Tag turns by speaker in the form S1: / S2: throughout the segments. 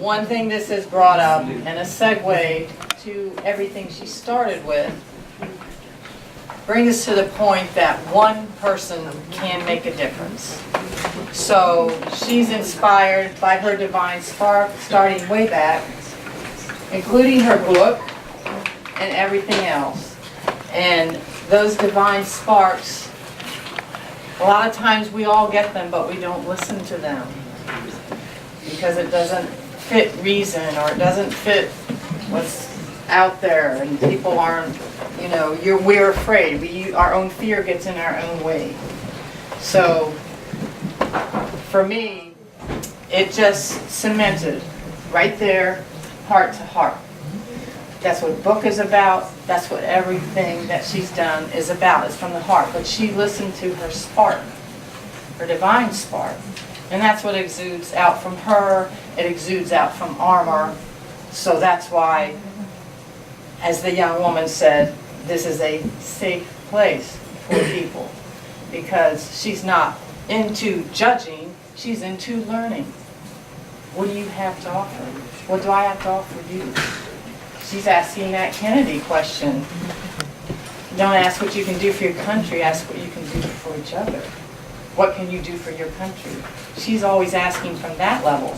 S1: one thing this has brought up, and a segue to everything she started with, brings us to the point that one person can make a difference. So she's inspired by her divine spark starting way back, including her book and everything else. And those divine sparks, a lot of times we all get them, but we don't listen to them because it doesn't fit reason, or it doesn't fit what's out there, and people aren't, you know, we're afraid. Our own fear gets in our own way. So for me, it just cemented right there, heart to heart. That's what book is about. That's what everything that she's done is about. It's from the heart. But she listened to her spark, her divine spark. And that's what exudes out from her. It exudes out from Armor. So that's why, as the young woman said, this is a safe place for people. Because she's not into judging, she's into learning. What do you have to offer? What do I have to offer you? She's asking that Kennedy question. Don't ask what you can do for your country, ask what you can do for each other. What can you do for your country? She's always asking from that level.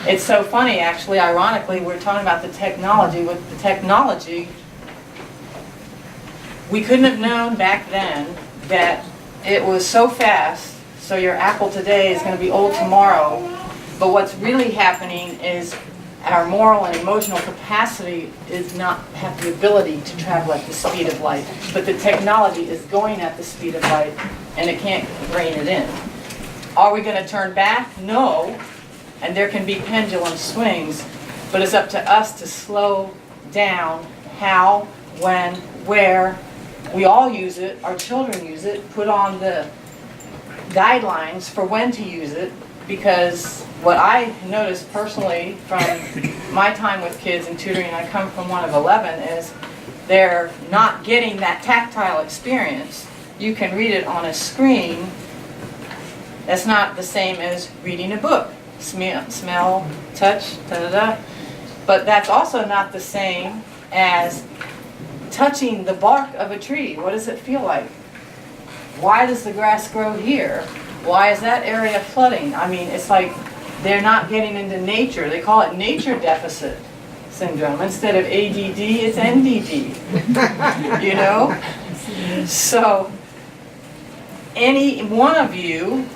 S1: It's so funny, actually, ironically, we're talking about the technology. With the technology, we couldn't have known back then that it was so fast, so your Apple today is going to be old tomorrow. But what's really happening is our moral and emotional capacity is not have the ability to travel at the speed of light. But the technology is going at the speed of light, and it can't rein it in. Are we going to turn back? No. And there can be pendulum swings, but it's up to us to slow down how, when, where. We all use it, our children use it, put on the guidelines for when to use it, because what I noticed personally from my time with kids and tutoring, I come from one of 11, is they're not getting that tactile experience. You can read it on a screen. That's not the same as reading a book. Smell, touch, da-da-da. But that's also not the same as touching the bark of a tree. What does it feel like? Why does the grass grow here? Why is that area flooding? I mean, it's like they're not getting into nature. They call it nature deficit syndrome. Instead of ADD, it's NDD. You know? So, any one of you,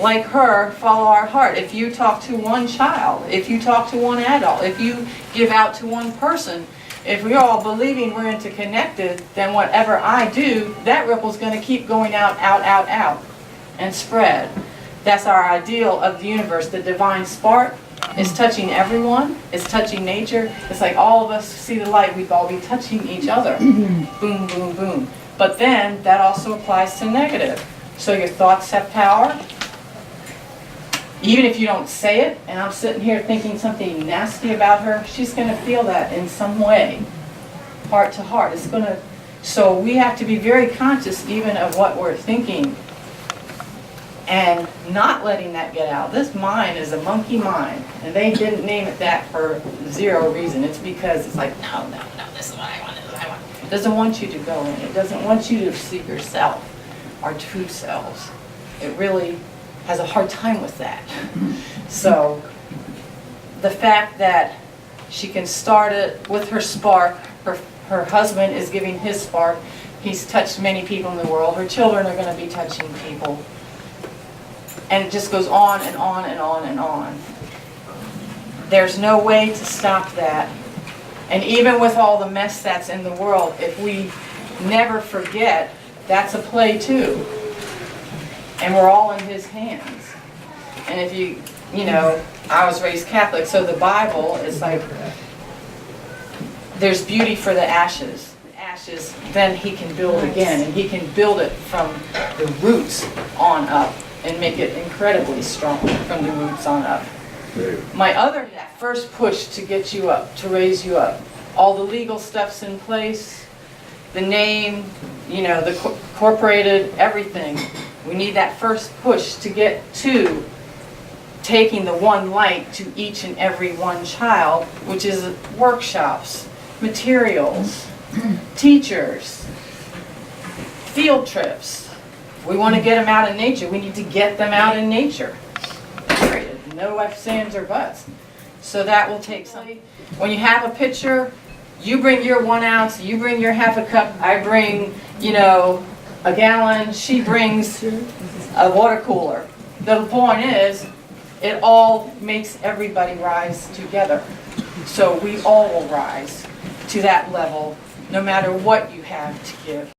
S1: like her, follow our heart. If you talk to one child, if you talk to one adult, if you give out to one person, if we're all believing we're interconnected, then whatever I do, that ripple's going to keep going out, out, out, out, and spread. That's our ideal of the universe. The divine spark is touching everyone. It's touching nature. It's like all of us see the light. We'd all be touching each other. Boom, boom, boom. But then that also applies to negative. So your thoughts have power. Even if you don't say it, and I'm sitting here thinking something nasty about her, she's going to feel that in some way, heart to heart. It's going to. So we have to be very conscious even of what we're thinking, and not letting that get out. This mind is a monkey mind, and they didn't name it that for zero reason. It's because it's like, no, no, no, this is what I want, this is what I want. It doesn't want you to go in. It doesn't want you to see yourself, our true selves. It really has a hard time with that. So the fact that she can start it with her spark, her husband is giving his spark, he's touched many people in the world, her children are going to be touching people, and it just goes on and on and on and on. There's no way to stop that. And even with all the mess that's in the world, if we never forget, that's a play too. And we're all in his hands. And if you know, I was raised Catholic, so the Bible is like, there's beauty for the ashes. The ashes, then he can build again, and he can build it from the roots on up and make it incredibly strong from the roots on up. My other, that first push to get you up, to raise you up, all the legal stuff's in place, the name, you know, the incorporated, everything. We need that first push to get to taking the one light to each and every one child, which is workshops, materials, teachers, field trips. If we want to get them out in nature, we need to get them out in nature. Period. No ifs, ands, or buts. So that will take some. When you have a pitcher, you bring your 1 ounce, you bring your half a cup, I bring, you know, a gallon, she brings a water cooler. The point is, it all makes everybody rise together. So we all will rise to that level, no matter what you have to give.